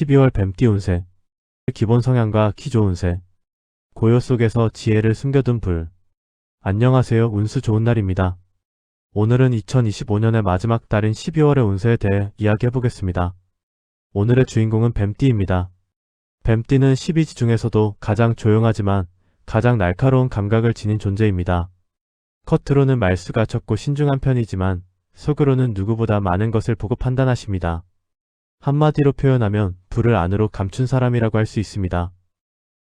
12월 뱀띠 운세. 기본 성향과 키 좋은 새. 고요 속에서 지혜를 숨겨둔 불. 안녕하세요. 운수 좋은 날입니다. 오늘은 2025년의 마지막 달인 12월의 운세에 대해 이야기해보겠습니다. 오늘의 주인공은 뱀띠입니다. 뱀띠는 12지 중에서도 가장 조용하지만 가장 날카로운 감각을 지닌 존재입니다. 겉으로는 말수가 적고 신중한 편이지만 속으로는 누구보다 많은 것을 보고 판단하십니다. 한마디로 표현하면 불을 안으로 감춘 사람이라고 할 수 있습니다.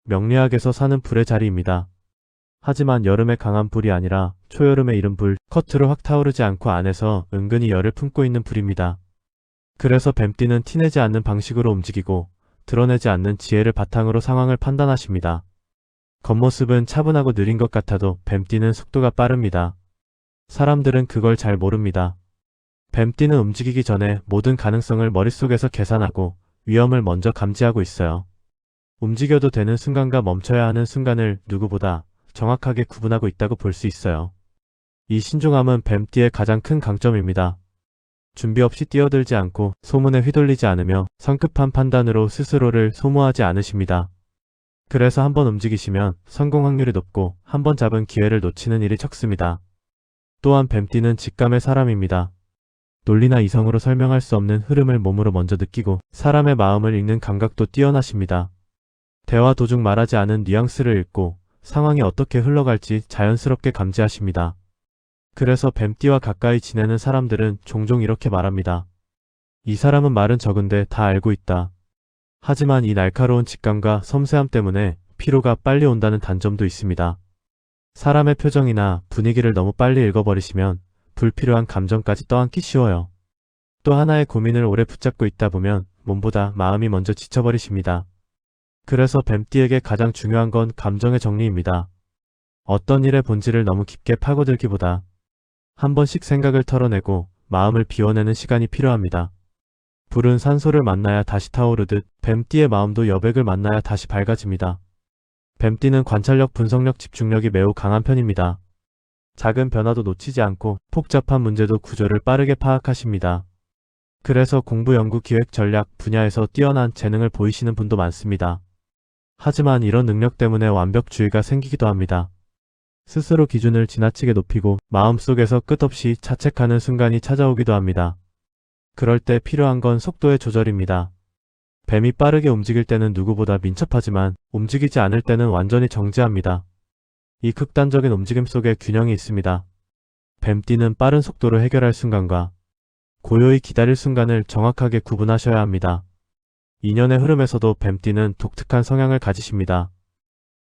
명리학에서 사는 불의 자리입니다. 하지만 여름에 강한 불이 아니라 초여름에 이른 불, 겉으로 확 타오르지 않고 안에서 은근히 열을 품고 있는 불입니다. 그래서 뱀띠는 티내지 않는 방식으로 움직이고 드러내지 않는 지혜를 바탕으로 상황을 판단하십니다. 겉모습은 차분하고 느린 것 같아도 뱀띠는 속도가 빠릅니다. 사람들은 그걸 잘 모릅니다. 뱀띠는 움직이기 전에 모든 가능성을 머릿속에서 계산하고 위험을 먼저 감지하고 있어요. 움직여도 되는 순간과 멈춰야 하는 순간을 누구보다 정확하게 구분하고 있다고 볼 수 있어요. 이 신중함은 뱀띠의 가장 큰 강점입니다. 준비 없이 뛰어들지 않고 소문에 휘둘리지 않으며 성급한 판단으로 스스로를 소모하지 않으십니다. 그래서 한번 움직이시면 성공 확률이 높고 한번 잡은 기회를 놓치는 일이 적습니다. 또한 뱀띠는 직감의 사람입니다. 논리나 이성으로 설명할 수 없는 흐름을 몸으로 먼저 느끼고 사람의 마음을 읽는 감각도 뛰어나십니다. 대화 도중 말하지 않은 뉘앙스를 읽고 상황이 어떻게 흘러갈지 자연스럽게 감지하십니다. 그래서 뱀띠와 가까이 지내는 사람들은 종종 이렇게 말합니다. 이 사람은 말은 적은데 다 알고 있다. 하지만 이 날카로운 직감과 섬세함 때문에 피로가 빨리 온다는 단점도 있습니다. 사람의 표정이나 분위기를 너무 빨리 읽어버리시면 불필요한 감정까지 떠안기 쉬워요. 또 하나의 고민을 오래 붙잡고 있다 보면 몸보다 마음이 먼저 지쳐버리십니다. 그래서 뱀띠에게 가장 중요한 건 감정의 정리입니다. 어떤 일의 본질을 너무 깊게 파고들기보다 한 번씩 생각을 털어내고 마음을 비워내는 시간이 필요합니다. 불은 산소를 만나야 다시 타오르듯 뱀띠의 마음도 여백을 만나야 다시 밝아집니다. 뱀띠는 관찰력, 분석력, 집중력이 매우 강한 편입니다. 작은 변화도 놓치지 않고 복잡한 문제도 구조를 빠르게 파악하십니다. 그래서 공부, 연구, 기획, 전략 분야에서 뛰어난 재능을 보이시는 분도 많습니다. 하지만 이런 능력 때문에 완벽주의가 생기기도 합니다. 스스로 기준을 지나치게 높이고 마음속에서 끝없이 자책하는 순간이 찾아오기도 합니다. 그럴 때 필요한 건 속도의 조절입니다. 뱀이 빠르게 움직일 때는 누구보다 민첩하지만 움직이지 않을 때는 완전히 정지합니다. 이 극단적인 움직임 속에 균형이 있습니다. 뱀띠는 빠른 속도로 해결할 순간과 고요히 기다릴 순간을 정확하게 구분하셔야 합니다. 인연의 흐름에서도 뱀띠는 독특한 성향을 가지십니다.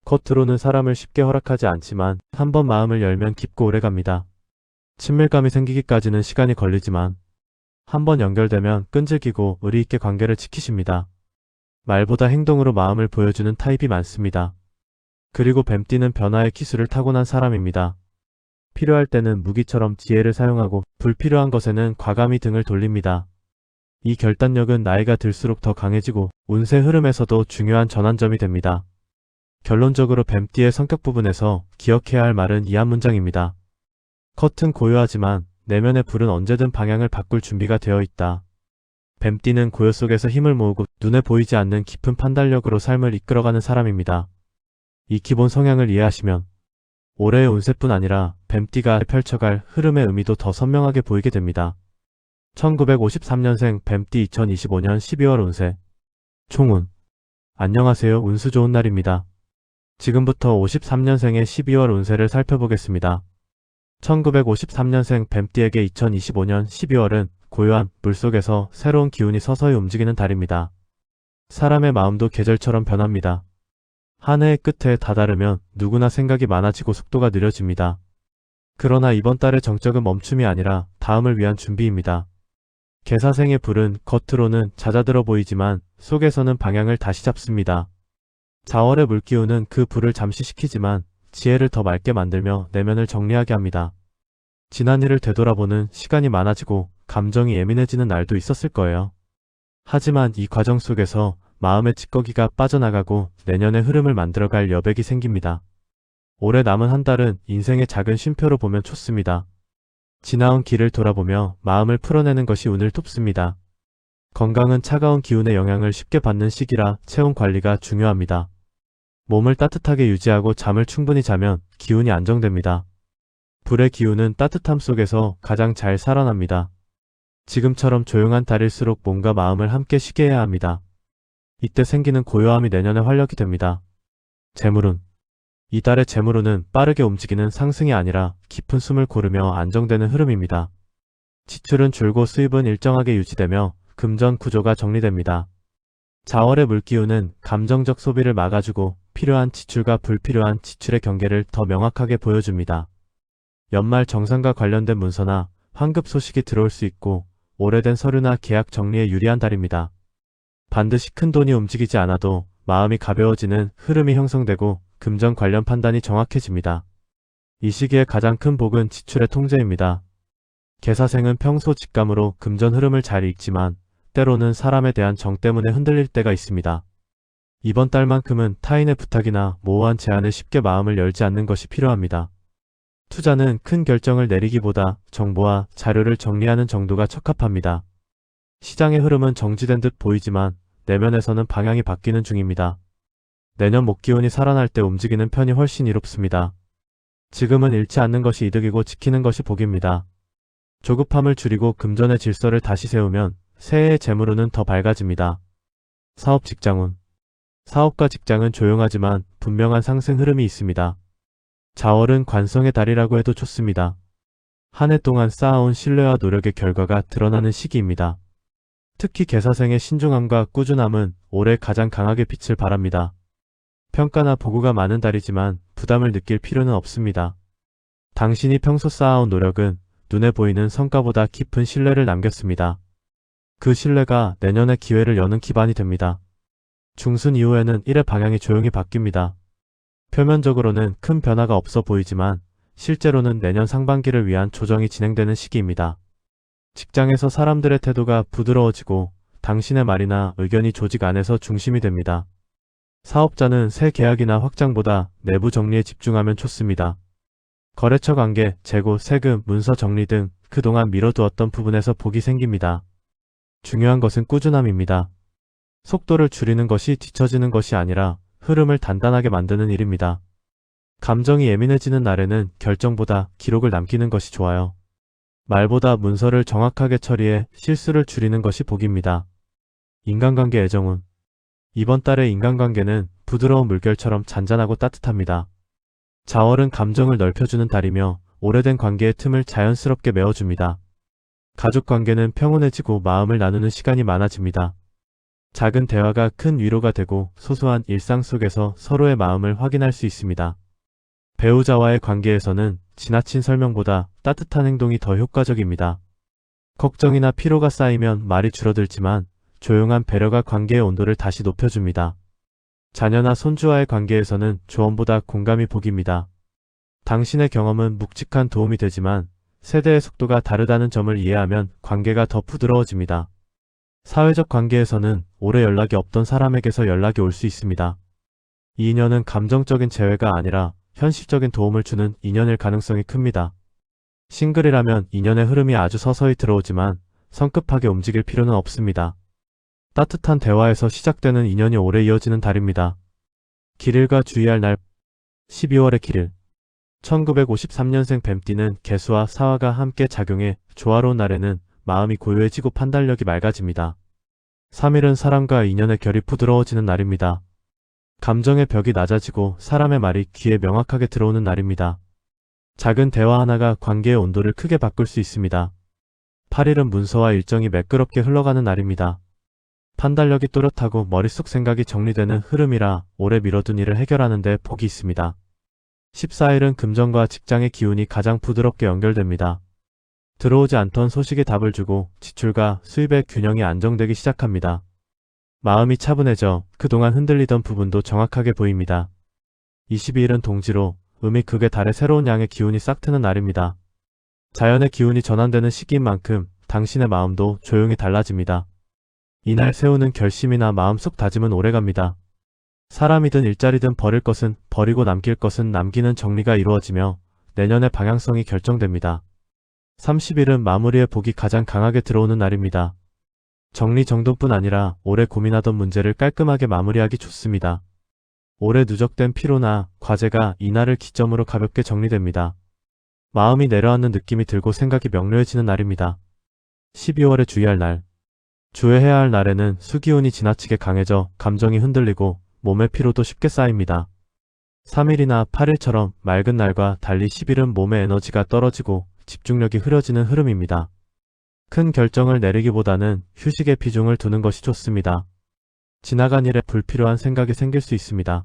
겉으로는 사람을 쉽게 허락하지 않지만 한번 마음을 열면 깊고 오래갑니다. 친밀감이 생기기까지는 시간이 걸리지만 한번 연결되면 끈질기고 의리있게 관계를 지키십니다. 말보다 행동으로 마음을 보여주는 타입이 많습니다. 그리고 뱀띠는 변화의 기술을 타고난 사람입니다. 필요할 때는 무기처럼 지혜를 사용하고 불필요한 것에는 과감히 등을 돌립니다. 이 결단력은 나이가 들수록 더 강해지고 운세 흐름에서도 중요한 전환점이 됩니다. 결론적으로 뱀띠의 성격 부분에서 기억해야 할 말은 이 한 문장입니다. 겉은 고요하지만 내면의 불은 언제든 방향을 바꿀 준비가 되어 있다. 뱀띠는 고요 속에서 힘을 모으고 눈에 보이지 않는 깊은 판단력으로 삶을 이끌어가는 사람입니다. 이 기본 성향을 이해하시면 올해의 운세뿐 아니라 뱀띠가 펼쳐갈 흐름의 의미도 더 선명하게 보이게 됩니다. 1953년생 뱀띠 2025년 12월 운세. 총운. 안녕하세요. 운수 좋은 날입니다. 지금부터 53년생의 12월 운세를 살펴보겠습니다. 1953년생 뱀띠에게 2025년 12월은 고요한 물속에서 새로운 기운이 서서히 움직이는 달입니다. 사람의 마음도 계절처럼 변합니다. 한 해의 끝에 다다르면 누구나 생각이 많아지고 속도가 느려집니다. 그러나 이번 달의 정적은 멈춤이 아니라 다음을 위한 준비입니다. 개사생의 불은 겉으로는 잦아들어 보이지만 속에서는 방향을 다시 잡습니다. 4월의 물기운은 그 불을 잠시 식히지만 지혜를 더 맑게 만들며 내면을 정리하게 합니다. 지난 일을 되돌아보는 시간이 많아지고 감정이 예민해지는 날도 있었을 거예요. 하지만 이 과정 속에서 마음의 찌꺼기가 빠져나가고 내년의 흐름을 만들어갈 여백이 생깁니다. 올해 남은 한 달은 인생의 작은 쉼표로 보면 좋습니다. 지나온 길을 돌아보며 마음을 풀어내는 것이 운을 돕습니다. 건강은 차가운 기운의 영향을 쉽게 받는 시기라 체온 관리가 중요합니다. 몸을 따뜻하게 유지하고 잠을 충분히 자면 기운이 안정됩니다. 불의 기운은 따뜻함 속에서 가장 잘 살아납니다. 지금처럼 조용한 달일수록 몸과 마음을 함께 쉬게 해야 합니다. 이때 생기는 고요함이 내년의 활력이 됩니다. 재물운. 이달의 재물운은 빠르게 움직이는 상승이 아니라 깊은 숨을 고르며 안정되는 흐름입니다. 지출은 줄고 수입은 일정하게 유지되며 금전 구조가 정리됩니다. 자월의 물기운은 감정적 소비를 막아주고 필요한 지출과 불필요한 지출의 경계를 더 명확하게 보여줍니다. 연말 정산과 관련된 문서나 환급 소식이 들어올 수 있고 오래된 서류나 계약 정리에 유리한 달입니다. 반드시 큰 돈이 움직이지 않아도 마음이 가벼워지는 흐름이 형성되고 금전 관련 판단이 정확해집니다. 이 시기에 가장 큰 복은 지출의 통제입니다. 개사생은 평소 직감으로 금전 흐름을 잘 읽지만 때로는 사람에 대한 정 때문에 흔들릴 때가 있습니다. 이번 달만큼은 타인의 부탁이나 모호한 제안에 쉽게 마음을 열지 않는 것이 필요합니다. 투자는 큰 결정을 내리기보다 정보와 자료를 정리하는 정도가 적합합니다. 시장의 흐름은 정지된 듯 보이지만 내면에서는 방향이 바뀌는 중입니다. 내년 목기운이 살아날 때 움직이는 편이 훨씬 이롭습니다. 지금은 잃지 않는 것이 이득이고 지키는 것이 복입니다. 조급함을 줄이고 금전의 질서를 다시 세우면 새해의 재물운은 더 밝아집니다. 사업 직장운. 사업과 직장은 조용하지만 분명한 상승 흐름이 있습니다. 자월은 관성의 달이라고 해도 좋습니다. 한 해 동안 쌓아온 신뢰와 노력의 결과가 드러나는 시기입니다. 특히 개사생의 신중함과 꾸준함은 올해 가장 강하게 빛을 발합니다. 평가나 보고가 많은 달이지만 부담을 느낄 필요는 없습니다. 당신이 평소 쌓아온 노력은 눈에 보이는 성과보다 깊은 신뢰를 남겼습니다. 그 신뢰가 내년의 기회를 여는 기반이 됩니다. 중순 이후에는 일의 방향이 조용히 바뀝니다. 표면적으로는 큰 변화가 없어 보이지만 실제로는 내년 상반기를 위한 조정이 진행되는 시기입니다. 직장에서 사람들의 태도가 부드러워지고 당신의 말이나 의견이 조직 안에서 중심이 됩니다. 사업자는 새 계약이나 확장보다 내부 정리에 집중하면 좋습니다. 거래처 관계, 재고, 세금, 문서 정리 등 그동안 미뤄두었던 부분에서 복이 생깁니다. 중요한 것은 꾸준함입니다. 속도를 줄이는 것이 뒤처지는 것이 아니라 흐름을 단단하게 만드는 일입니다. 감정이 예민해지는 날에는 결정보다 기록을 남기는 것이 좋아요. 말보다 문서를 정확하게 처리해 실수를 줄이는 것이 복입니다. 인간관계 애정운. 이번 달의 인간관계는 부드러운 물결처럼 잔잔하고 따뜻합니다. 자월은 감정을 넓혀주는 달이며 오래된 관계의 틈을 자연스럽게 메워줍니다. 가족관계는 평온해지고 마음을 나누는 시간이 많아집니다. 작은 대화가 큰 위로가 되고 소소한 일상 속에서 서로의 마음을 확인할 수 있습니다. 배우자와의 관계에서는 지나친 설명보다 따뜻한 행동이 더 효과적입니다. 걱정이나 피로가 쌓이면 말이 줄어들지만 조용한 배려가 관계의 온도를 다시 높여줍니다. 자녀나 손주와의 관계에서는 조언보다 공감이 복입니다. 당신의 경험은 묵직한 도움이 되지만 세대의 속도가 다르다는 점을 이해하면 관계가 더 부드러워집니다. 사회적 관계에서는 오래 연락이 없던 사람에게서 연락이 올 수 있습니다. 이 인연은 감정적인 재회가 아니라 현실적인 도움을 주는 인연일 가능성이 큽니다. 싱글이라면 인연의 흐름이 아주 서서히 들어오지만 성급하게 움직일 필요는 없습니다. 따뜻한 대화에서 시작되는 인연이 오래 이어지는 달입니다. 길일과 주의할 날 12월의 길일. 1953년생 뱀띠는 개수와 사화가 함께 작용해 조화로운 날에는 마음이 고요해지고 판단력이 맑아집니다. 3일은 사람과 인연의 결이 부드러워지는 날입니다. 감정의 벽이 낮아지고 사람의 말이 귀에 명확하게 들어오는 날입니다. 작은 대화 하나가 관계의 온도를 크게 바꿀 수 있습니다. 8일은 문서와 일정이 매끄럽게 흘러가는 날입니다. 판단력이 또렷하고 머릿속 생각이 정리되는 흐름이라 오래 미뤄둔 일을 해결하는 데 복이 있습니다. 14일은 금전과 직장의 기운이 가장 부드럽게 연결됩니다. 들어오지 않던 소식에 답을 주고 지출과 수입의 균형이 안정되기 시작합니다. 마음이 차분해져 그동안 흔들리던 부분도 정확하게 보입니다. 22일은 동지로 음이 극의 달의 새로운 양의 기운이 싹 트는 날입니다. 자연의 기운이 전환되는 시기인 만큼 당신의 마음도 조용히 달라집니다. 이날 세우는 결심이나 마음속 다짐은 오래갑니다. 사람이든 일자리든 버릴 것은 버리고 남길 것은 남기는 정리가 이루어지며 내년의 방향성이 결정됩니다. 30일은 마무리의 복이 가장 강하게 들어오는 날입니다. 정리정돈뿐 아니라 오래 고민하던 문제를 깔끔하게 마무리하기 좋습니다. 오래 누적된 피로나 과제가 이날을 기점으로 가볍게 정리됩니다. 마음이 내려앉는 느낌이 들고 생각이 명료해지는 날입니다. 12월에 주의할 날. 주의해야 할 날에는 수기운이 지나치게 강해져 감정이 흔들리고 몸의 피로도 쉽게 쌓입니다. 3일이나 8일처럼 맑은 날과 달리 10일은 몸의 에너지가 떨어지고 집중력이 흐려지는 흐름입니다. 큰 결정을 내리기보다는 휴식에 비중을 두는 것이 좋습니다. 지나간 일에 불필요한 생각이 생길 수 있습니다.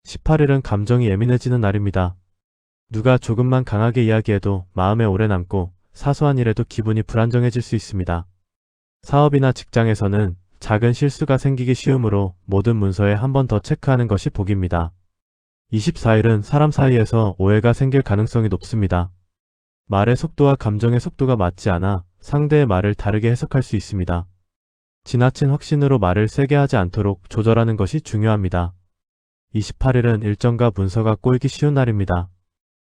18일은 감정이 예민해지는 날입니다. 누가 조금만 강하게 이야기해도 마음에 오래 남고 사소한 일에도 기분이 불안정해질 수 있습니다. 사업이나 직장에서는 작은 실수가 생기기 쉬우므로 모든 문서에 한 번 더 체크하는 것이 복입니다. 24일은 사람 사이에서 오해가 생길 가능성이 높습니다. 말의 속도와 감정의 속도가 맞지 않아 상대의 말을 다르게 해석할 수 있습니다. 지나친 확신으로 말을 세게 하지 않도록 조절하는 것이 중요합니다. 28일은 일정과 문서가 꼬이기 쉬운 날입니다.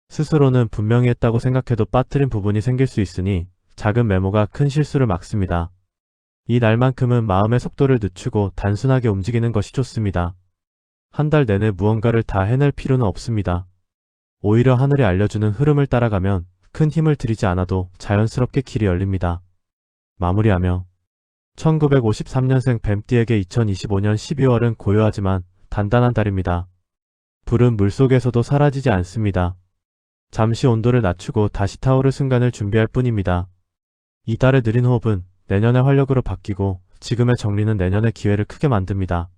스스로는 분명히 했다고 생각해도 빠뜨린 부분이 생길 수 있으니 작은 메모가 큰 실수를 막습니다. 이 날만큼은 마음의 속도를 늦추고 단순하게 움직이는 것이 좋습니다. 한 달 내내 무언가를 다 해낼 필요는 없습니다. 오히려 하늘이 알려주는 흐름을 따라가면 큰 힘을 들이지 않아도 자연스럽게 길이 열립니다. 마무리하며 1953년생 뱀띠에게 2025년 12월은 고요하지만 단단한 달입니다. 불은 물속에서도 사라지지 않습니다. 잠시 온도를 낮추고 다시 타오를 순간을 준비할 뿐입니다. 이 달의 느린 호흡은 내년의 활력으로 바뀌고 지금의 정리는 내년의 기회를 크게 만듭니다.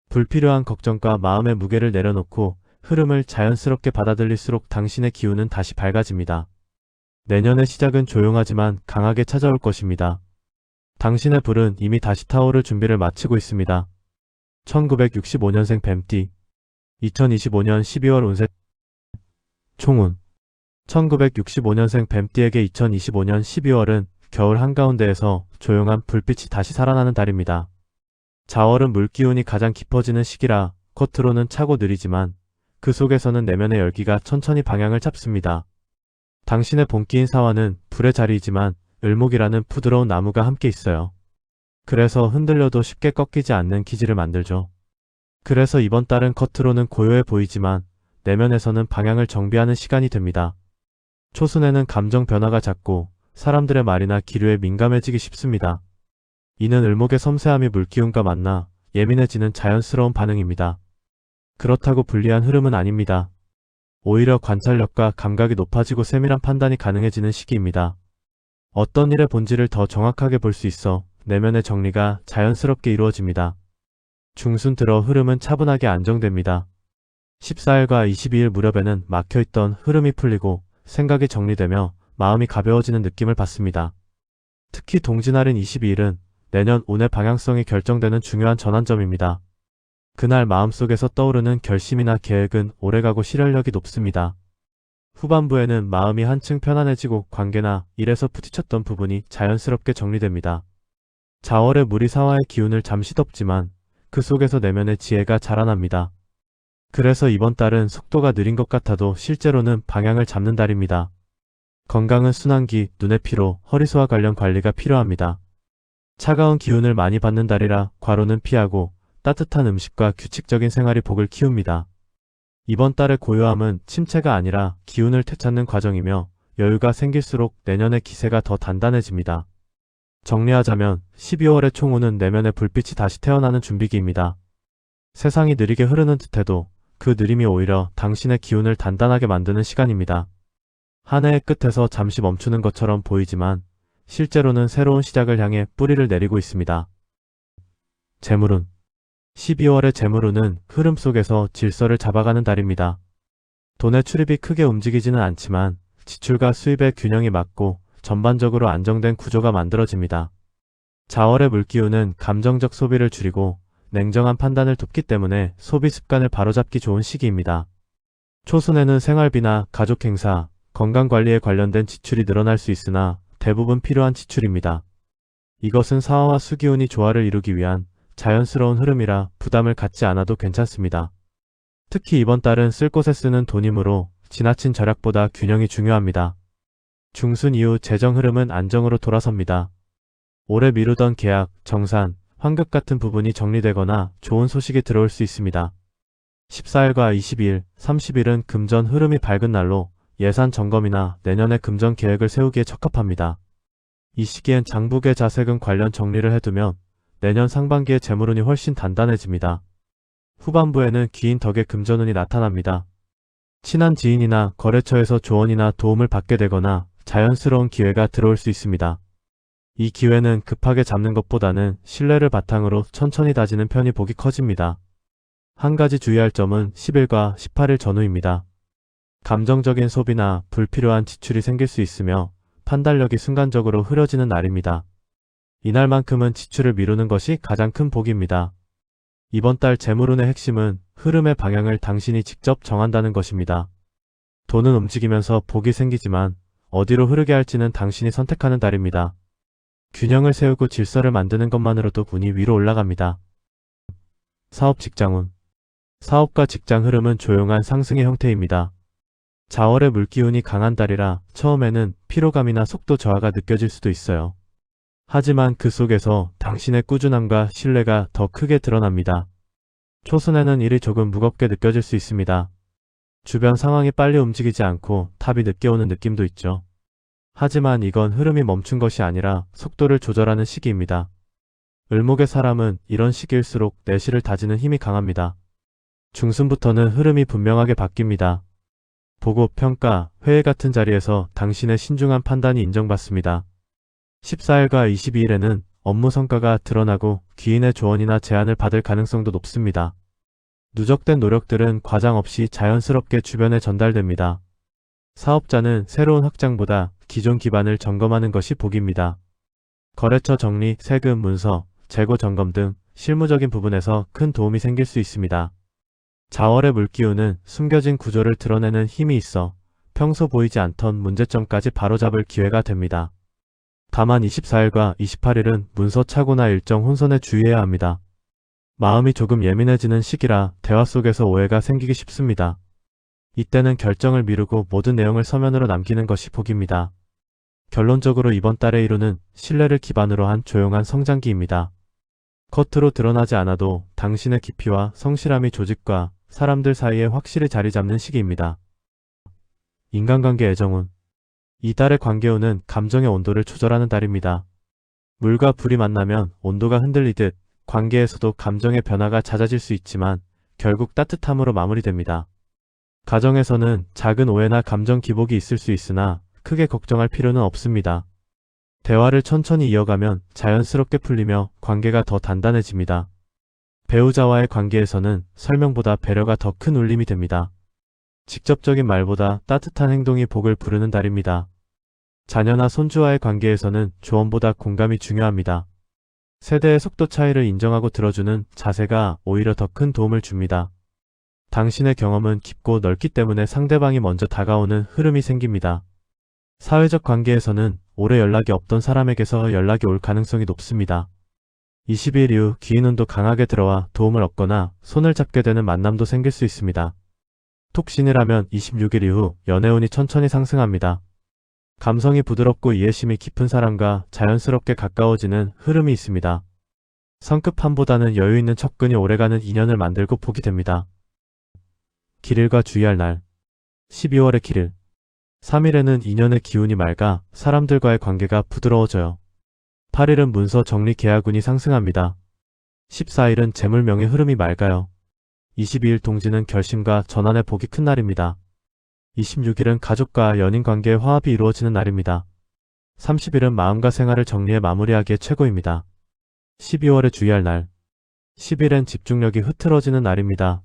불필요한 걱정과 마음의 무게를 내려놓고 흐름을 자연스럽게 받아들일수록 당신의 기운은 다시 밝아집니다. 내년의 시작은 조용하지만 강하게 찾아올 것입니다. 당신의 불은 이미 다시 타오를 준비를 마치고 있습니다. 1965년생 뱀띠 2025년 12월 운세 총운 1965년생 뱀띠에게 2025년 12월은 겨울 한가운데에서 조용한 불빛이 다시 살아나는 달입니다. 자월은 물기운이 가장 깊어지는 시기라 겉으로는 차고 느리지만 그 속에서는 내면의 열기가 천천히 방향을 잡습니다. 당신의 본기인 사화는 불의 자리이지만 을목이라는 부드러운 나무가 함께 있어요. 그래서 흔들려도 쉽게 꺾이지 않는 기질을 만들죠. 그래서 이번 달은 겉으로는 고요해 보이지만 내면에서는 방향을 정비하는 시간이 됩니다. 초순에는 감정 변화가 잦고 사람들의 말이나 기류에 민감해지기 쉽습니다. 이는 을목의 섬세함이 물기운과 만나 예민해지는 자연스러운 반응입니다. 그렇다고 불리한 흐름은 아닙니다. 오히려 관찰력과 감각이 높아지고 세밀한 판단이 가능해지는 시기입니다. 어떤 일의 본질을 더 정확하게 볼 수 있어 내면의 정리가 자연스럽게 이루어집니다. 중순 들어 흐름은 차분하게 안정됩니다. 14일과 22일 무렵에는 막혀있던 흐름이 풀리고 생각이 정리되며 마음이 가벼워지는 느낌을 받습니다. 특히 동지날인 22일은 내년 운의 방향성이 결정되는 중요한 전환점입니다. 그날 마음속에서 떠오르는 결심이나 계획은 오래가고 실현력이 높습니다. 후반부에는 마음이 한층 편안해지고 관계나 일에서 부딪혔던 부분이 자연스럽게 정리됩니다. 자월의 무리 사화의 기운을 잠시 덮지만 그 속에서 내면의 지혜가 자라납니다. 그래서 이번 달은 속도가 느린 것 같아도 실제로는 방향을 잡는 달입니다. 건강은 순환기, 눈의 피로, 허리소와 관련 관리가 필요합니다. 차가운 기운을 많이 받는 달이라 과로는 피하고 따뜻한 음식과 규칙적인 생활이 복을 키웁니다. 이번 달의 고요함은 침체가 아니라 기운을 되찾는 과정이며 여유가 생길수록 내년의 기세가 더 단단해집니다. 정리하자면 12월의 총운은 내면의 불빛이 다시 태어나는 준비기입니다. 세상이 느리게 흐르는 듯해도 그 느림이 오히려 당신의 기운을 단단하게 만드는 시간입니다. 한 해의 끝에서 잠시 멈추는 것처럼 보이지만 실제로는 새로운 시작을 향해 뿌리를 내리고 있습니다. 재물운 12월의 재물운은 흐름 속에서 질서를 잡아가는 달입니다. 돈의 출입이 크게 움직이지는 않지만 지출과 수입의 균형이 맞고 전반적으로 안정된 구조가 만들어집니다. 자월의 물기운은 감정적 소비를 줄이고 냉정한 판단을 돕기 때문에 소비 습관을 바로잡기 좋은 시기입니다. 초순에는 생활비나 가족 행사, 건강관리에 관련된 지출이 늘어날 수 있으나 대부분 필요한 지출입니다. 이것은 사화와 수기운이 조화를 이루기 위한 자연스러운 흐름이라 부담을 갖지 않아도 괜찮습니다. 특히 이번 달은 쓸 곳에 쓰는 돈이므로 지나친 절약보다 균형이 중요합니다. 중순 이후 재정 흐름은 안정으로 돌아섭니다. 오래 미루던 계약, 정산, 환급 같은 부분이 정리되거나 좋은 소식이 들어올 수 있습니다. 14일과 22일, 30일은 금전 흐름이 밝은 날로 예산 점검이나 내년의 금전 계획을 세우기에 적합합니다. 이 시기엔 장부계 자세금 관련 정리를 해두면 내년 상반기에 재물운이 훨씬 단단해집니다. 후반부에는 귀인 덕에 금전운이 나타납니다. 친한 지인이나 거래처에서 조언이나 도움을 받게 되거나 자연스러운 기회가 들어올 수 있습니다. 이 기회는 급하게 잡는 것보다는 신뢰를 바탕으로 천천히 다지는 편이 복이 커집니다. 한 가지 주의할 점은 10일과 18일 전후입니다. 감정적인 소비나 불필요한 지출이 생길 수 있으며 판단력이 순간적으로 흐려지는 날입니다. 이날만큼은 지출을 미루는 것이 가장 큰 복입니다. 이번 달 재물운의 핵심은 흐름의 방향을 당신이 직접 정한다는 것입니다. 돈은 움직이면서 복이 생기지만 어디로 흐르게 할지는 당신이 선택하는 달입니다. 균형을 세우고 질서를 만드는 것만으로도 운이 위로 올라갑니다. 사업 직장운. 사업과 직장 흐름은 조용한 상승의 형태입니다. 자월의 물기운이 강한 달이라 처음에는 피로감이나 속도 저하가 느껴질 수도 있어요. 하지만 그 속에서 당신의 꾸준함과 신뢰가 더 크게 드러납니다. 초순에는 일이 조금 무겁게 느껴질 수 있습니다. 주변 상황이 빨리 움직이지 않고 탑이 늦게 오는 느낌도 있죠. 하지만 이건 흐름이 멈춘 것이 아니라 속도를 조절하는 시기입니다. 을목의 사람은 이런 시기일수록 내실을 다지는 힘이 강합니다. 중순부터는 흐름이 분명하게 바뀝니다. 보고, 평가, 회의 같은 자리에서 당신의 신중한 판단이 인정받습니다. 14일과 22일에는 업무 성과가 드러나고 귀인의 조언이나 제안을 받을 가능성도 높습니다. 누적된 노력들은 과장 없이 자연스럽게 주변에 전달됩니다. 사업자는 새로운 확장보다 기존 기반을 점검하는 것이 복입니다. 거래처 정리, 세금, 문서, 재고 점검 등 실무적인 부분에서 큰 도움이 생길 수 있습니다. 자월의 물기운은 숨겨진 구조를 드러내는 힘이 있어 평소 보이지 않던 문제점까지 바로잡을 기회가 됩니다. 다만 24일과 28일은 문서 착오나 일정 혼선에 주의해야 합니다. 마음이 조금 예민해지는 시기라 대화 속에서 오해가 생기기 쉽습니다. 이때는 결정을 미루고 모든 내용을 서면으로 남기는 것이 복입니다. 결론적으로 이번 달의 일운은 신뢰를 기반으로 한 조용한 성장기입니다. 겉으로 드러나지 않아도 당신의 깊이와 성실함이 조직과 사람들 사이에 확실히 자리 잡는 시기입니다. 인간관계 애정운. 이 달의 관계운은 감정의 온도를 조절하는 달입니다. 물과 불이 만나면 온도가 흔들리듯 관계에서도 감정의 변화가 잦아질 수 있지만 결국 따뜻함으로 마무리됩니다. 가정에서는 작은 오해나 감정 기복이 있을 수 있으나 크게 걱정할 필요는 없습니다. 대화를 천천히 이어가면 자연스럽게 풀리며 관계가 더 단단해집니다. 배우자와의 관계에서는 설명보다 배려가 더 큰 울림이 됩니다. 직접적인 말보다 따뜻한 행동이 복을 부르는 달입니다. 자녀나 손주와의 관계에서는 조언보다 공감이 중요합니다. 세대의 속도 차이를 인정하고 들어주는 자세가 오히려 더 큰 도움을 줍니다. 당신의 경험은 깊고 넓기 때문에 상대방이 먼저 다가오는 흐름이 생깁니다. 사회적 관계에서는 오래 연락이 없던 사람에게서 연락이 올 가능성이 높습니다. 20일 이후 귀인운도 강하게 들어와 도움을 얻거나 손을 잡게 되는 만남도 생길 수 있습니다. 톡신이라면 26일 이후 연애운이 천천히 상승합니다. 감성이 부드럽고 이해심이 깊은 사람과 자연스럽게 가까워지는 흐름이 있습니다. 성급함보다는 여유있는 척근이 오래가는 인연을 만들고 복이 됩니다. 길일과 주의할 날. 12월의 길일. 3일에는 인연의 기운이 맑아 사람들과의 관계가 부드러워져요. 8일은 문서 정리 계약운이 상승합니다. 14일은 재물명의 흐름이 맑아요. 22일 동지는 결심과 전환의 복이 큰 날입니다. 26일은 가족과 연인 관계의 화합이 이루어지는 날입니다. 30일은 마음과 생활을 정리해 마무리하기에 최고입니다. 12월에 주의할 날. 10일엔 집중력이 흐트러지는 날입니다.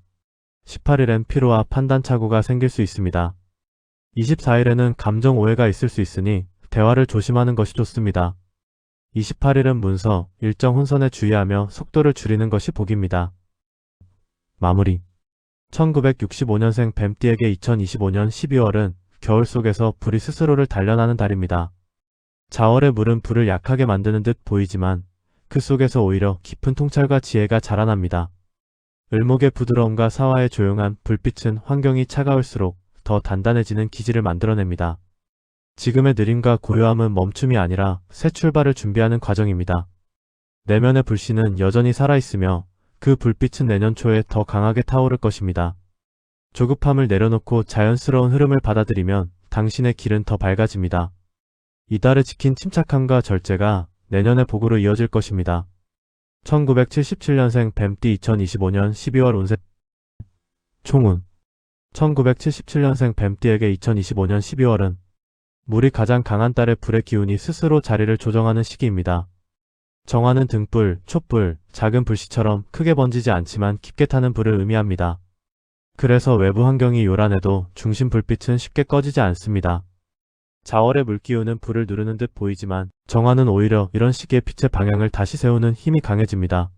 18일엔 피로와 판단 착오가 생길 수 있습니다. 24일에는 감정 오해가 있을 수 있으니 대화를 조심하는 것이 좋습니다. 28일은 문서, 일정 혼선에 주의하며 속도를 줄이는 것이 복입니다. 마무리. 1965년생 뱀띠에게 2025년 12월은 겨울 속에서 불이 스스로를 단련하는 달입니다. 자월의 물은 불을 약하게 만드는 듯 보이지만 그 속에서 오히려 깊은 통찰과 지혜가 자라납니다. 을목의 부드러움과 사화의 조용한 불빛은 환경이 차가울수록 더 단단해지는 기질을 만들어냅니다. 지금의 느림과 고요함은 멈춤이 아니라 새 출발을 준비하는 과정입니다. 내면의 불씨는 여전히 살아있으며 그 불빛은 내년 초에 더 강하게 타오를 것입니다. 조급함을 내려놓고 자연스러운 흐름을 받아들이면 당신의 길은 더 밝아집니다. 이달을 지킨 침착함과 절제가 내년의 복으로 이어질 것입니다. 1977년생 뱀띠 2025년 12월 운세 총운 1977년생 뱀띠에게 2025년 12월은 물이 가장 강한 달의 불의 기운이 스스로 자리를 조정하는 시기입니다. 정화는 등불, 촛불, 작은 불씨처럼 크게 번지지 않지만 깊게 타는 불을 의미합니다. 그래서 외부 환경이 요란해도 중심 불빛은 쉽게 꺼지지 않습니다. 자월의 물기운은 불을 누르는 듯 보이지만 정화는 오히려 이런 시기에 빛의 방향을 다시 세우는 힘이 강해집니다.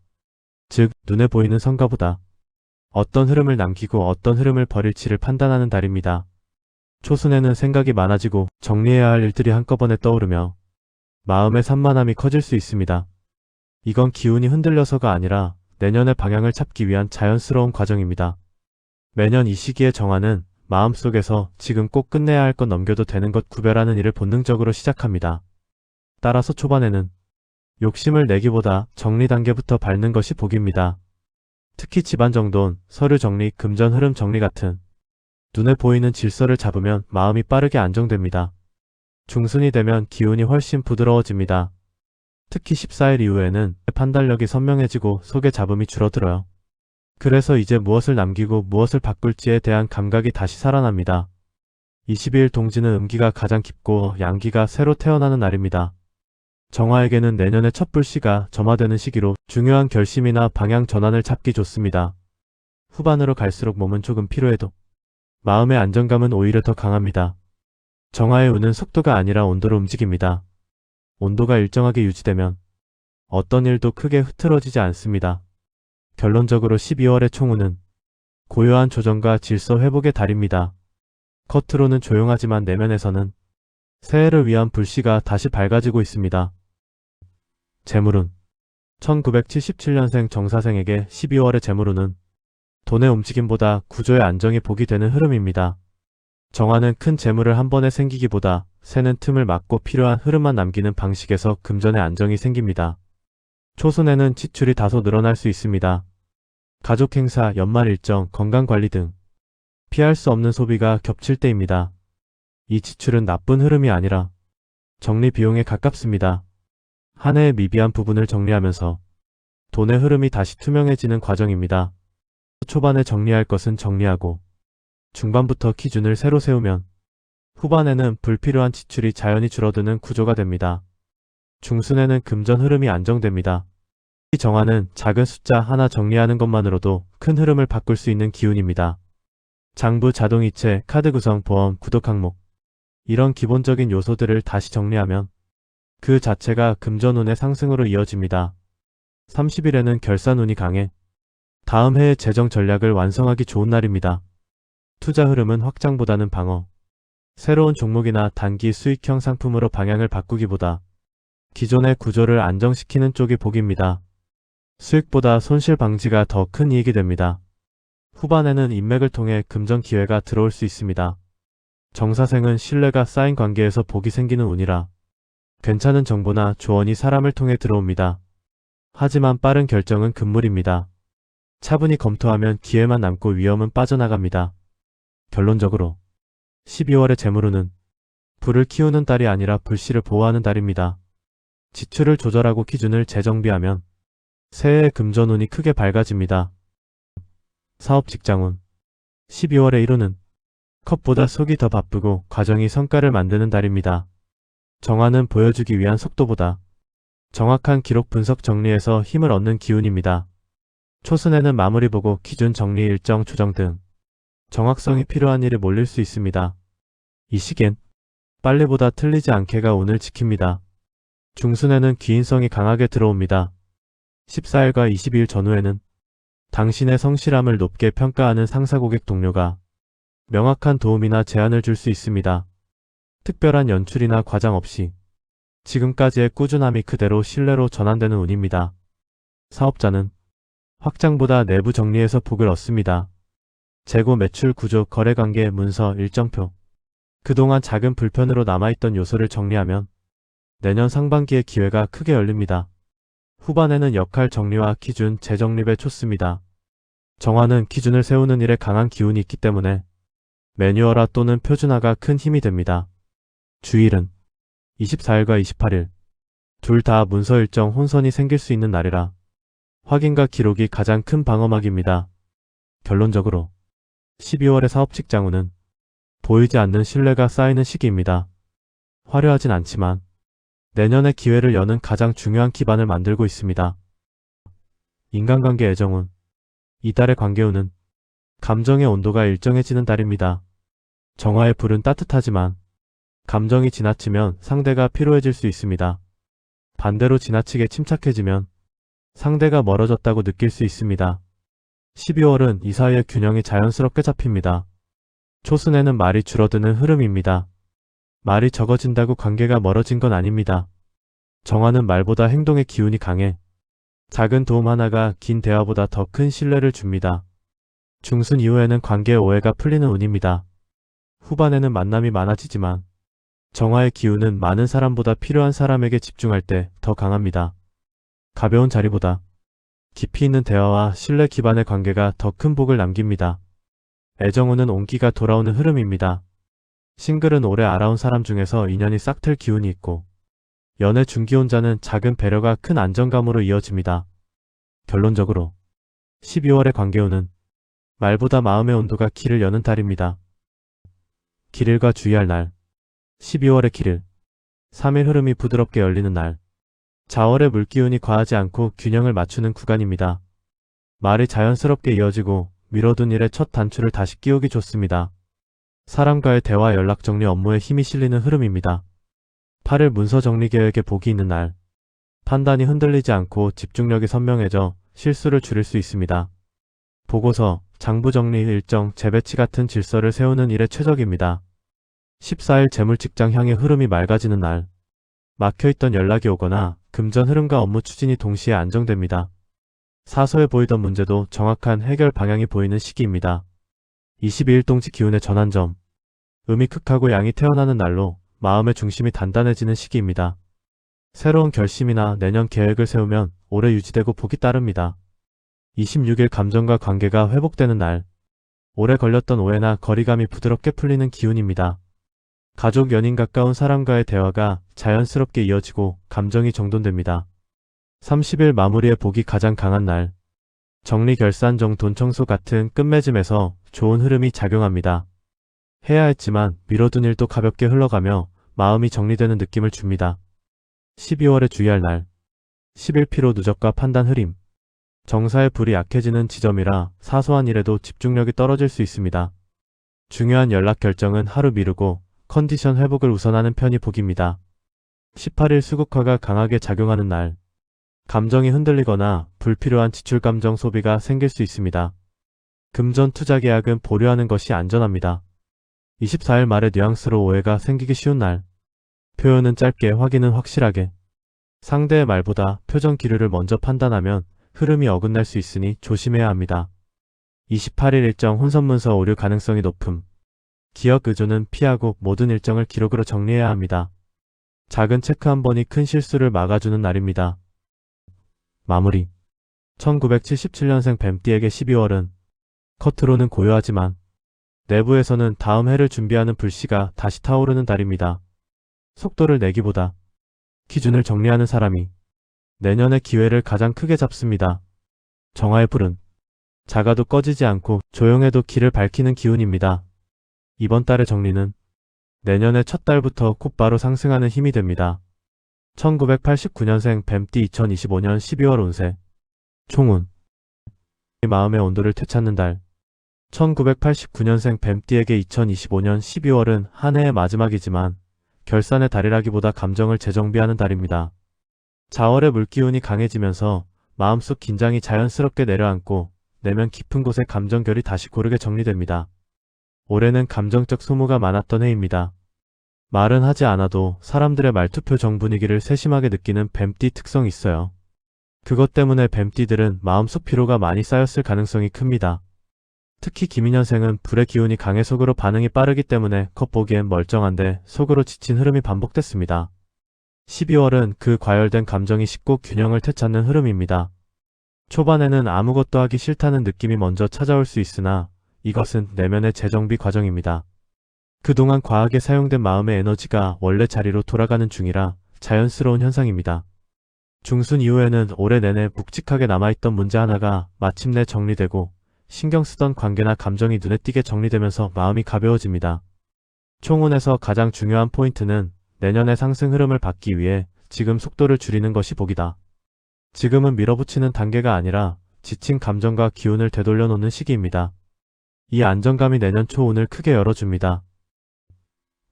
즉, 눈에 보이는 성과보다 어떤 흐름을 남기고 어떤 흐름을 버릴지를 판단하는 달입니다. 초순에는 생각이 많아지고 정리해야 할 일들이 한꺼번에 떠오르며 마음의 산만함이 커질 수 있습니다. 이건 기운이 흔들려서가 아니라 내년의 방향을 찾기 위한 자연스러운 과정입니다. 매년 이 시기의 정화는 마음속에서 지금 꼭 끝내야 할 것 넘겨도 되는 것 구별하는 일을 본능적으로 시작합니다. 따라서 초반에는 욕심을 내기보다 정리 단계부터 밟는 것이 복입니다. 특히 집안 정돈, 서류 정리, 금전 흐름 정리 같은 눈에 보이는 질서를 잡으면 마음이 빠르게 안정됩니다. 중순이 되면 기운이 훨씬 부드러워집니다. 특히 14일 이후에는 판단력이 선명해지고 속의 잡음이 줄어들어요. 그래서 이제 무엇을 남기고 무엇을 바꿀지에 대한 감각이 다시 살아납니다. 22일 동지는 음기가 가장 깊고 양기가 새로 태어나는 날입니다. 정화에게는 내년의 첫 불씨가 점화되는 시기로 중요한 결심이나 방향 전환을 잡기 좋습니다. 후반으로 갈수록 몸은 조금 피로해도 마음의 안정감은 오히려 더 강합니다. 정화의 운은 속도가 아니라 온도로 움직입니다. 온도가 일정하게 유지되면 어떤 일도 크게 흐트러지지 않습니다. 결론적으로 12월의 총운은 고요한 조정과 질서 회복의 달입니다. 겉으로는 조용하지만 내면에서는 새해를 위한 불씨가 다시 밝아지고 있습니다. 재물운 1977년생 정사생에게 12월의 재물운은 돈의 움직임보다 구조의 안정이 복이 되는 흐름입니다. 정화는 큰 재물을 한 번에 생기기보다 새는 틈을 막고 필요한 흐름만 남기는 방식에서 금전의 안정이 생깁니다. 초순에는 지출이 다소 늘어날 수 있습니다. 가족 행사, 연말 일정, 건강관리 등 피할 수 없는 소비가 겹칠 때입니다. 이 지출은 나쁜 흐름이 아니라 정리 비용에 가깝습니다. 한 해의 미비한 부분을 정리하면서 돈의 흐름이 다시 투명해지는 과정입니다. 초반에 정리할 것은 정리하고 중반부터 기준을 새로 세우면 후반에는 불필요한 지출이 자연히 줄어드는 구조가 됩니다. 중순에는 금전 흐름이 안정됩니다. 이 정화는 작은 숫자 하나 정리하는 것만으로도 큰 흐름을 바꿀 수 있는 기운입니다. 장부, 자동이체, 카드 구성, 보험, 구독 항목 이런 기본적인 요소들을 다시 정리하면 그 자체가 금전운의 상승으로 이어집니다. 30일에는 결산운이 강해 다음 해의 재정 전략을 완성하기 좋은 날입니다. 투자 흐름은 확장보다는 방어, 새로운 종목이나 단기 수익형 상품으로 방향을 바꾸기보다 기존의 구조를 안정시키는 쪽이 복입니다. 수익보다 손실 방지가 더 큰 이익이 됩니다. 후반에는 인맥을 통해 금전 기회가 들어올 수 있습니다. 정사생은 신뢰가 쌓인 관계에서 복이 생기는 운이라 괜찮은 정보나 조언이 사람을 통해 들어옵니다. 하지만 빠른 결정은 금물입니다. 차분히 검토하면 기회만 남고 위험은 빠져나갑니다. 결론적으로 12월의 재물운은 불을 키우는 달이 아니라 불씨를 보호하는 달입니다. 지출을 조절하고 기준을 재정비하면 새해의 금전운이 크게 밝아집니다. 사업 직장운 12월의 1운은 컵보다 속이 더 바쁘고 과정이 성과를 만드는 달입니다. 정화는 보여주기 위한 속도보다 정확한 기록 분석 정리에서 힘을 얻는 기운입니다. 초순에는 마무리 보고 기준 정리 일정 조정 등 정확성이 필요한 일이 몰릴 수 있습니다. 이 시기엔 빨리보다 틀리지 않게가 운을 지킵니다. 중순에는 기인성이 강하게 들어옵니다. 14일과 22일 전후에는 당신의 성실함을 높게 평가하는 상사 고객 동료가 명확한 도움이나 제안을 줄 수 있습니다. 특별한 연출이나 과장 없이 지금까지의 꾸준함이 그대로 신뢰로 전환되는 운입니다. 사업자는 확장보다 내부 정리에서 복을 얻습니다. 재고 매출 구조, 거래관계, 문서, 일정표, 그동안 작은 불편으로 남아있던 요소를 정리하면 내년 상반기에 기회가 크게 열립니다. 후반에는 역할 정리와 기준 재정립에 좋습니다. 정화는 기준을 세우는 일에 강한 기운이 있기 때문에 매뉴얼화 또는 표준화가 큰 힘이 됩니다. 주일은 24일과 28일 둘 다 문서 일정 혼선이 생길 수 있는 날이라 확인과 기록이 가장 큰 방어막입니다. 결론적으로 12월의 사업 직장운은 보이지 않는 신뢰가 쌓이는 시기입니다. 화려하진 않지만 내년의 기회를 여는 가장 중요한 기반을 만들고 있습니다. 인간관계 애정운 이달의 관계운은 감정의 온도가 일정해지는 달입니다. 정화의 불은 따뜻하지만 감정이 지나치면 상대가 피로해질 수 있습니다. 반대로 지나치게 침착해지면 상대가 멀어졌다고 느낄 수 있습니다. 12월은 이 사이의 균형이 자연스럽게 잡힙니다. 초순에는 말이 줄어드는 흐름입니다. 말이 적어진다고 관계가 멀어진 건 아닙니다. 정화는 말보다 행동의 기운이 강해 작은 도움 하나가 긴 대화보다 더 큰 신뢰를 줍니다. 중순 이후에는 관계의 오해가 풀리는 운입니다. 후반에는 만남이 많아지지만 정화의 기운은 많은 사람보다 필요한 사람에게 집중할 때 더 강합니다. 가벼운 자리보다 깊이 있는 대화와 신뢰 기반의 관계가 더 큰 복을 남깁니다. 애정운은 온기가 돌아오는 흐름입니다. 싱글은 오래 알아온 사람 중에서 인연이 싹틀 기운이 있고 연애 중기혼자는 작은 배려가 큰 안정감으로 이어집니다. 결론적으로 12월의 관계운은 말보다 마음의 온도가 길을 여는 달입니다. 길일과 주의할 날 12월의 길일 3일 흐름이 부드럽게 열리는 날 자월의 물기운이 과하지 않고 균형을 맞추는 구간입니다. 말이 자연스럽게 이어지고 미뤄둔 일의 첫 단추를 다시 끼우기 좋습니다. 사람과의 대화 연락 정리 업무에 힘이 실리는 흐름입니다. 8일 문서 정리 계획에 복이 있는 날 판단이 흔들리지 않고 집중력이 선명해져 실수를 줄일 수 있습니다. 보고서, 장부 정리, 일정, 재배치 같은 질서를 세우는 일에 최적입니다. 14일 재물직장 향의 흐름이 맑아지는 날 막혀있던 연락이 오거나 금전 흐름과 업무 추진이 동시에 안정됩니다. 사소해 보이던 문제도 정확한 해결 방향이 보이는 시기입니다. 22일 동지 기운의 전환점 음이 극하고 양이 태어나는 날로 마음의 중심이 단단해지는 시기입니다. 새로운 결심이나 내년 계획을 세우면 오래 유지되고 복이 따릅니다. 26일 감정과 관계가 회복되는 날 오래 걸렸던 오해나 거리감이 부드럽게 풀리는 기운입니다. 가족, 연인, 가까운 사람과의 대화가 자연스럽게 이어지고 감정이 정돈됩니다. 30일 마무리의 복이 가장 강한 날 정리, 결산, 돈 청소 같은 끝맺음에서 좋은 흐름이 작용합니다. 해야 했지만 미뤄둔 일도 가볍게 흘러가며 마음이 정리되는 느낌을 줍니다. 12월에 주의할 날 10일 피로 누적과 판단 흐림 정사의 불이 약해지는 지점이라 사소한 일에도 집중력이 떨어질 수 있습니다. 중요한 연락 결정은 하루 미루고 컨디션 회복을 우선하는 편이 복입니다. 18일 수국화가 강하게 작용하는 날 감정이 흔들리거나 불필요한 지출 감정 소비가 생길 수 있습니다. 금전 투자 계약은 보류하는 것이 안전합니다. 24일 말에 뉘앙스로 오해가 생기기 쉬운 날 표현은 짧게, 확인은 확실하게 상대의 말보다 표정 기류를 먼저 판단하면 흐름이 어긋날 수 있으니 조심해야 합니다. 28일 일정 혼선문서 오류 가능성이 높음 기억 의존은 피하고 모든 일정을 기록으로 정리해야 합니다. 작은 체크 한 번이 큰 실수를 막아주는 날입니다. 마무리 1977년생 뱀띠에게 12월은 겉으로는 고요하지만 내부에서는 다음 해를 준비하는 불씨가 다시 타오르는 달입니다. 속도를 내기보다 기준을 정리하는 사람이 내년의 기회를 가장 크게 잡습니다. 정화의 불은 작아도 꺼지지 않고 조용해도 길을 밝히는 기운입니다. 이번 달의 정리는 내년의 첫 달부터 곧바로 상승하는 힘이 됩니다. 1989년생 뱀띠 2025년 12월 운세 총운 마음의 온도를 되찾는 달 1989년생 뱀띠에게 2025년 12월은 한 해의 마지막이지만 결산의 달이라기보다 감정을 재정비하는 달입니다. 자월의 물기운이 강해지면서 마음속 긴장이 자연스럽게 내려앉고 내면 깊은 곳의 감정결이 다시 고르게 정리됩니다. 올해는 감정적 소모가 많았던 해입니다. 말은 하지 않아도 사람들의 말투표 정 분위기를 세심하게 느끼는 뱀띠 특성이 있어요. 그것 때문에 뱀띠들은 마음속 피로가 많이 쌓였을 가능성이 큽니다. 특히 김인현생은 불의 기운이 강해 속으로 반응이 빠르기 때문에 겉보기엔 멀쩡한데 속으로 지친 흐름이 반복됐습니다. 12월은 그 과열된 감정이 쉽고 균형을 되찾는 흐름입니다. 초반에는 아무것도 하기 싫다는 느낌이 먼저 찾아올 수 있으나 이것은 내면의 재정비 과정입니다. 그동안 과하게 사용된 마음의 에너지가 원래 자리로 돌아가는 중이라 자연스러운 현상입니다. 중순 이후에는 올해 내내 묵직하게 남아있던 문제 하나가 마침내 정리되고 신경 쓰던 관계나 감정이 눈에 띄게 정리되면서 마음이 가벼워집니다. 총운에서 가장 중요한 포인트는 내년의 상승 흐름을 받기 위해 지금 속도를 줄이는 것이 복이다. 지금은 밀어붙이는 단계가 아니라 지친 감정과 기운을 되돌려 놓는 시기입니다. 이 안정감이 내년 초운을 크게 열어줍니다.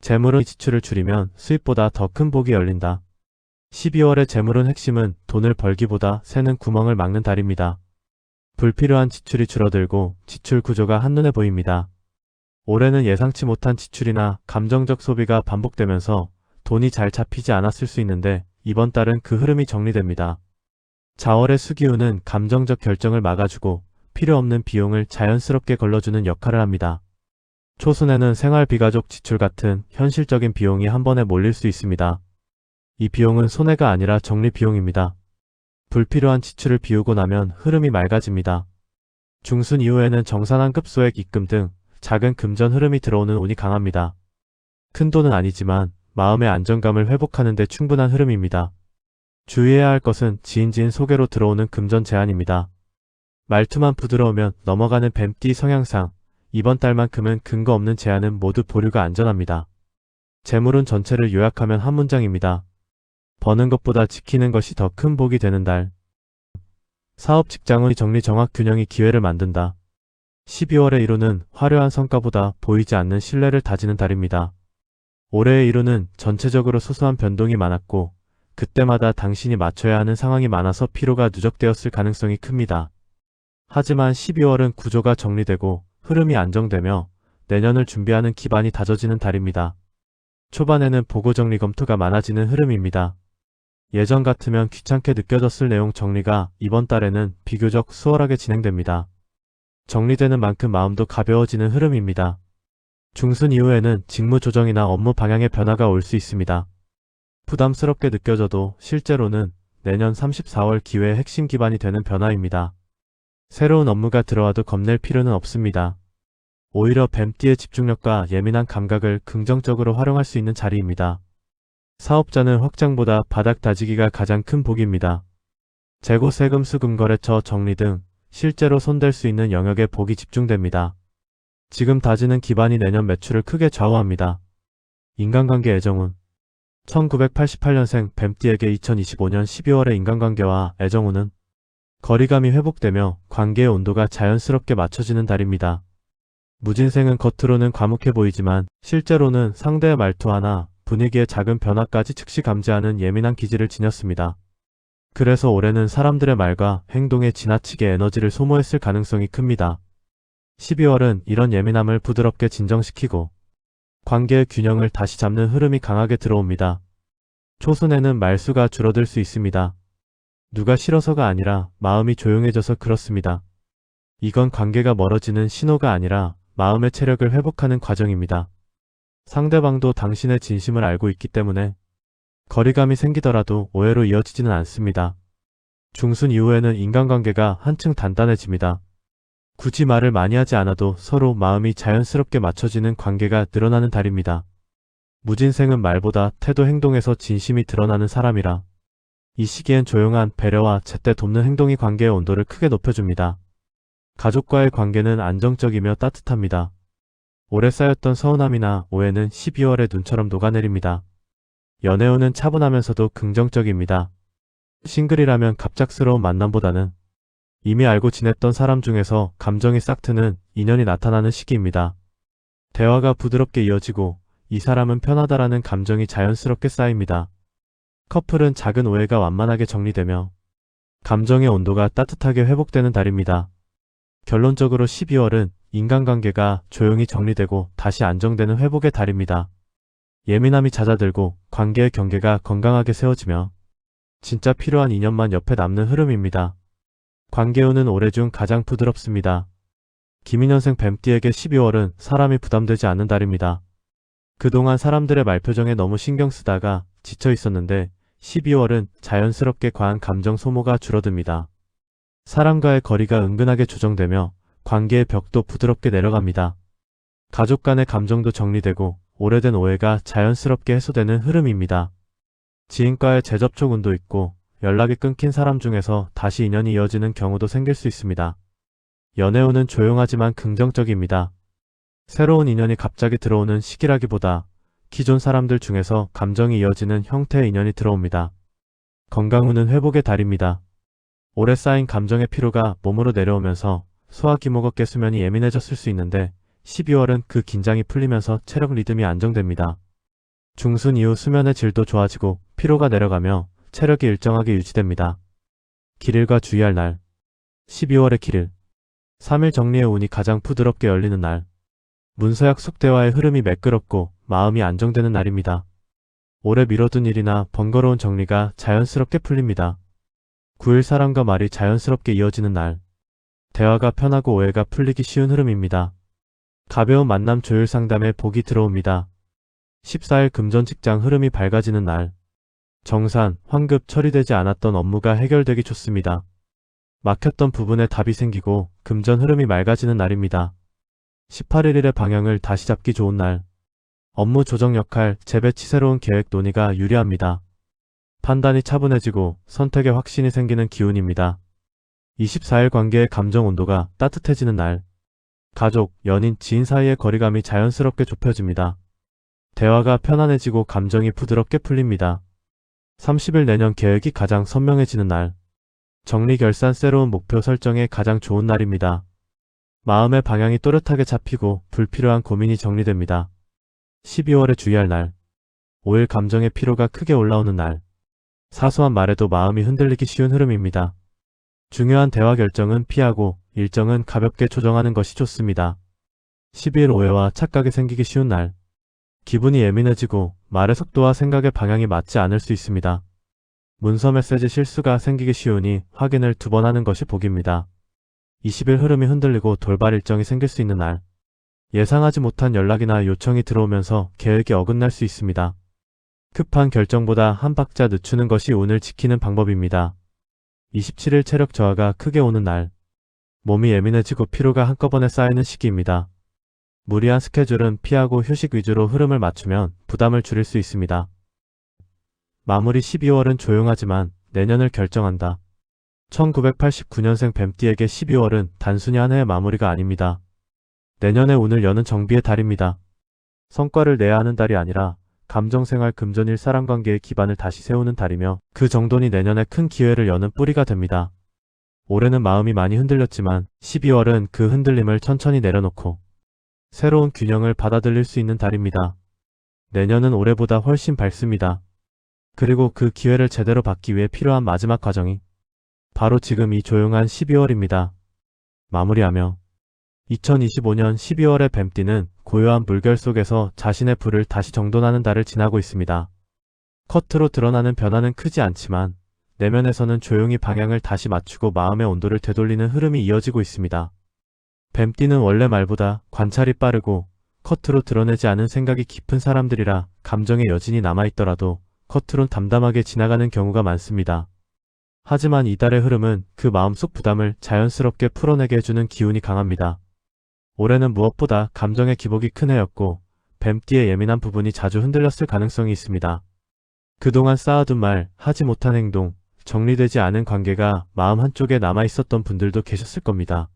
재물은 지출을 줄이면 수입보다 더 큰 복이 열린다. 12월의 재물운 핵심은 돈을 벌기보다 새는 구멍을 막는 달입니다. 불필요한 지출이 줄어들고 지출 구조가 한눈에 보입니다. 올해는 예상치 못한 지출이나 감정적 소비가 반복되면서 돈이 잘 잡히지 않았을 수 있는데 이번 달은 그 흐름이 정리됩니다. 자월의 수기운은 감정적 결정을 막아주고 필요 없는 비용을 자연스럽게 걸러주는 역할을 합니다. 초순에는 생활비가족 지출 같은 현실적인 비용이 한 번에 몰릴 수 있습니다. 이 비용은 손해가 아니라 정리 비용입니다. 불필요한 지출을 비우고 나면 흐름이 맑아집니다. 중순 이후에는 정산환급 소액 입금 등 작은 금전 흐름이 들어오는 운이 강합니다. 큰 돈은 아니지만 마음의 안정감을 회복하는 데 충분한 흐름입니다. 주의해야 할 것은 지인지인 소개로 들어오는 금전 제한입니다. 말투만 부드러우면 넘어가는 뱀띠 성향상 이번 달만큼은 근거 없는 제안은 모두 보류가 안전합니다. 재물운 전체를 요약하면 한 문장입니다. 버는 것보다 지키는 것이 더 큰 복이 되는 달. 사업 직장의 정리정확 균형이 기회를 만든다. 12월의 이루는 화려한 성과보다 보이지 않는 신뢰를 다지는 달입니다. 올해의 이루는 전체적으로 소소한 변동이 많았고 그때마다 당신이 맞춰야 하는 상황이 많아서 피로가 누적되었을 가능성이 큽니다. 하지만 12월은 구조가 정리되고 흐름이 안정되며 내년을 준비하는 기반이 다져지는 달입니다. 초반에는 보고정리 검토가 많아지는 흐름입니다. 예전 같으면 귀찮게 느껴졌을 내용 정리가 이번 달에는 비교적 수월하게 진행됩니다. 정리되는 만큼 마음도 가벼워지는 흐름입니다. 중순 이후에는 직무 조정이나 업무 방향의 변화가 올 수 있습니다. 부담스럽게 느껴져도 실제로는 내년 34월 기회의 핵심 기반이 되는 변화입니다. 새로운 업무가 들어와도 겁낼 필요는 없습니다. 오히려 뱀띠의 집중력과 예민한 감각을 긍정적으로 활용할 수 있는 자리입니다. 사업자는 확장보다 바닥 다지기가 가장 큰 복입니다. 재고 세금 수금 거래처 정리 등 실제로 손댈 수 있는 영역에 복이 집중됩니다. 지금 다지는 기반이 내년 매출을 크게 좌우합니다. 인간관계 애정운 1988년생 뱀띠에게 2025년 12월의 인간관계와 애정운은 거리감이 회복되며 관계의 온도가 자연스럽게 맞춰지는 달입니다. 무진생은 겉으로는 과묵해 보이지만 실제로는 상대의 말투 하나, 분위기의 작은 변화까지 즉시 감지하는 예민한 기질을 지녔습니다. 그래서 올해는 사람들의 말과 행동에 지나치게 에너지를 소모했을 가능성이 큽니다. 12월은 이런 예민함을 부드럽게 진정시키고 관계의 균형을 다시 잡는 흐름이 강하게 들어옵니다. 초순에는 말수가 줄어들 수 있습니다. 누가 싫어서가 아니라 마음이 조용해져서 그렇습니다. 이건 관계가 멀어지는 신호가 아니라 마음의 체력을 회복하는 과정입니다. 상대방도 당신의 진심을 알고 있기 때문에 거리감이 생기더라도 오해로 이어지지는 않습니다. 중순 이후에는 인간관계가 한층 단단해집니다. 굳이 말을 많이 하지 않아도 서로 마음이 자연스럽게 맞춰지는 관계가 늘어나는 달입니다. 무진생은 말보다 태도 행동에서 진심이 드러나는 사람이라 이 시기엔 조용한 배려와 제때 돕는 행동이 관계의 온도를 크게 높여줍니다. 가족과의 관계는 안정적이며 따뜻합니다. 오래 쌓였던 서운함이나 오해는 12월에 눈처럼 녹아내립니다. 연애운은 차분하면서도 긍정적입니다. 싱글이라면 갑작스러운 만남보다는 이미 알고 지냈던 사람 중에서 감정이 싹 트는 인연이 나타나는 시기입니다. 대화가 부드럽게 이어지고 이 사람은 편하다라는 감정이 자연스럽게 쌓입니다. 커플은 작은 오해가 완만하게 정리되며 감정의 온도가 따뜻하게 회복되는 달입니다. 결론적으로 12월은 인간관계가 조용히 정리되고 다시 안정되는 회복의 달입니다. 예민함이 잦아들고 관계의 경계가 건강하게 세워지며 진짜 필요한 인연만 옆에 남는 흐름입니다. 관계운은 올해 중 가장 부드럽습니다. 김인년생 뱀띠에게 12월은 사람이 부담되지 않는 달입니다. 그동안 사람들의 말표정에 너무 신경 쓰다가 지쳐 있었는데 12월은 자연스럽게 과한 감정 소모가 줄어듭니다. 사람과의 거리가 은근하게 조정되며 관계의 벽도 부드럽게 내려갑니다. 가족 간의 감정도 정리되고 오래된 오해가 자연스럽게 해소되는 흐름입니다. 지인과의 재접촉 운도 있고 연락이 끊긴 사람 중에서 다시 인연이 이어지는 경우도 생길 수 있습니다. 연애운은 조용하지만 긍정적입니다. 새로운 인연이 갑자기 들어오는 시기라기보다 기존 사람들 중에서 감정이 이어지는 형태의 인연이 들어옵니다. 건강운은 회복의 달입니다. 오래 쌓인 감정의 피로가 몸으로 내려오면서 소화기목업계 수면이 예민해졌을 수 있는데 12월은 그 긴장이 풀리면서 체력 리듬이 안정됩니다. 중순 이후 수면의 질도 좋아지고 피로가 내려가며 체력이 일정하게 유지됩니다. 길일과 주의할 날 12월의 길일 3일 정리의 운이 가장 부드럽게 열리는 날 문서 약속대화의 흐름이 매끄럽고 마음이 안정되는 날입니다. 오래 미뤄둔 일이나 번거로운 정리가 자연스럽게 풀립니다. 9일 사람과 말이 자연스럽게 이어지는 날 대화가 편하고 오해가 풀리기 쉬운 흐름입니다. 가벼운 만남 조율 상담에 복이 들어옵니다. 14일 금전 직장 흐름이 밝아지는 날 정산, 환급 처리되지 않았던 업무가 해결되기 좋습니다. 막혔던 부분에 답이 생기고 금전 흐름이 맑아지는 날입니다. 18일의 방향을 다시 잡기 좋은 날 업무 조정 역할, 재배치 새로운 계획 논의가 유리합니다. 판단이 차분해지고 선택에 확신이 생기는 기운입니다. 24일 관계의 감정 온도가 따뜻해지는 날 가족, 연인, 지인 사이의 거리감이 자연스럽게 좁혀집니다. 대화가 편안해지고 감정이 부드럽게 풀립니다. 30일 내년 계획이 가장 선명해지는 날 정리 결산 새로운 목표 설정에 가장 좋은 날입니다. 마음의 방향이 또렷하게 잡히고 불필요한 고민이 정리됩니다. 12월에 주의할 날 5일 감정의 피로가 크게 올라오는 날 사소한 말에도 마음이 흔들리기 쉬운 흐름입니다. 중요한 대화 결정은 피하고 일정은 가볍게 조정하는 것이 좋습니다. 12일 오해와 착각이 생기기 쉬운 날 기분이 예민해지고 말의 속도와 생각의 방향이 맞지 않을 수 있습니다. 문서 메시지 실수가 생기기 쉬우니 확인을 2번 하는 것이 복입니다. 20일 흐름이 흔들리고 돌발 일정이 생길 수 있는 날 예상하지 못한 연락이나 요청이 들어오면서 계획이 어긋날 수 있습니다. 급한 결정보다 한 박자 늦추는 것이 운을 지키는 방법입니다. 27일 체력 저하가 크게 오는 날 몸이 예민해지고 피로가 한꺼번에 쌓이는 시기입니다. 무리한 스케줄은 피하고 휴식 위주로 흐름을 맞추면 부담을 줄일 수 있습니다. 마무리 12월은 조용하지만 내년을 결정한다. 1989년생 뱀띠에게 12월은 단순히 한 해의 마무리가 아닙니다. 내년의 운을 여는 정비의 달입니다. 성과를 내야 하는 달이 아니라 감정생활 금전일 사람관계의 기반을 다시 세우는 달이며 그 정돈이 내년에 큰 기회를 여는 뿌리가 됩니다. 올해는 마음이 많이 흔들렸지만 12월은 그 흔들림을 천천히 내려놓고 새로운 균형을 받아들일 수 있는 달입니다. 내년은 올해보다 훨씬 밝습니다. 그리고 그 기회를 제대로 받기 위해 필요한 마지막 과정이 바로 지금 이 조용한 12월입니다. 마무리하며 2025년 12월의 뱀띠는 고요한 물결 속에서 자신의 불을 다시 정돈하는 달을 지나고 있습니다. 겉으로 드러나는 변화는 크지 않지만 내면에서는 조용히 방향을 다시 맞추고 마음의 온도를 되돌리는 흐름이 이어지고 있습니다. 뱀띠는 원래 말보다 관찰이 빠르고 겉으로 드러내지 않은 생각이 깊은 사람들이라 감정의 여진이 남아있더라도 겉으론 담담하게 지나가는 경우가 많습니다. 하지만 이달의 흐름은 그 마음속 부담을 자연스럽게 풀어내게 해주는 기운이 강합니다. 올해는 무엇보다 감정의 기복이 큰 해였고 뱀띠의 예민한 부분이 자주 흔들렸을 가능성이 있습니다. 그동안 쌓아둔 말, 하지 못한 행동, 정리되지 않은 관계가 마음 한쪽에 남아있었던 분들도 계셨을 겁니다.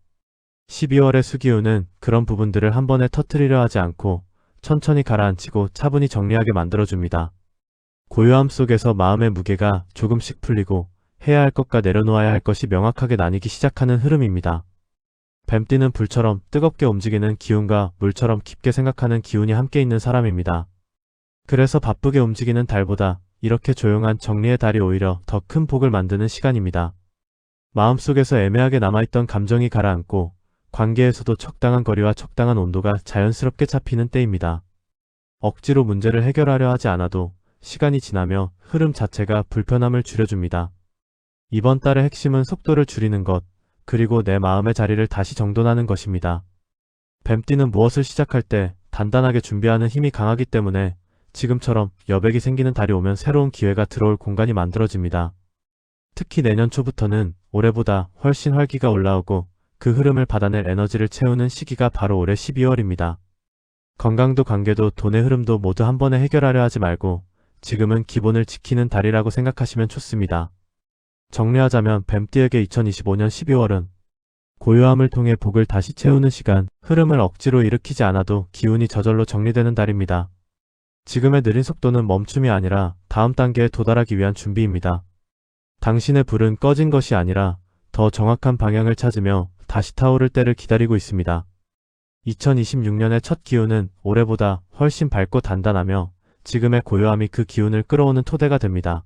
12월의 수기운은 그런 부분들을 한 번에 터뜨리려 하지 않고 천천히 가라앉히고 차분히 정리하게 만들어줍니다. 고요함 속에서 마음의 무게가 조금씩 풀리고 해야 할 것과 내려놓아야 할 것이 명확하게 나뉘기 시작하는 흐름입니다. 뱀띠는 불처럼 뜨겁게 움직이는 기운과 물처럼 깊게 생각하는 기운이 함께 있는 사람입니다. 그래서 바쁘게 움직이는 달보다 이렇게 조용한 정리의 달이 오히려 더 큰 복을 만드는 시간입니다. 마음속에서 애매하게 남아있던 감정이 가라앉고 관계에서도 적당한 거리와 적당한 온도가 자연스럽게 잡히는 때입니다. 억지로 문제를 해결하려 하지 않아도 시간이 지나며 흐름 자체가 불편함을 줄여줍니다. 이번 달의 핵심은 속도를 줄이는 것, 그리고 내 마음의 자리를 다시 정돈하는 것입니다. 뱀띠는 무엇을 시작할 때 단단하게 준비하는 힘이 강하기 때문에 지금처럼 여백이 생기는 달이 오면 새로운 기회가 들어올 공간이 만들어집니다. 특히 내년 초부터는 올해보다 훨씬 활기가 올라오고 그 흐름을 받아낼 에너지를 채우는 시기가 바로 올해 12월입니다. 건강도 관계도 돈의 흐름도 모두 한 번에 해결하려 하지 말고 지금은 기본을 지키는 달이라고 생각하시면 좋습니다. 정리하자면 뱀띠에게 2025년 12월은 고요함을 통해 복을 다시 채우는 시간, 흐름을 억지로 일으키지 않아도 기운이 저절로 정리되는 달입니다. 지금의 느린 속도는 멈춤이 아니라 다음 단계에 도달하기 위한 준비입니다. 당신의 불은 꺼진 것이 아니라 더 정확한 방향을 찾으며 다시 타오를 때를 기다리고 있습니다. 2026년의 첫 기운은 올해보다 훨씬 밝고 단단하며 지금의 고요함이 그 기운을 끌어오는 토대가 됩니다.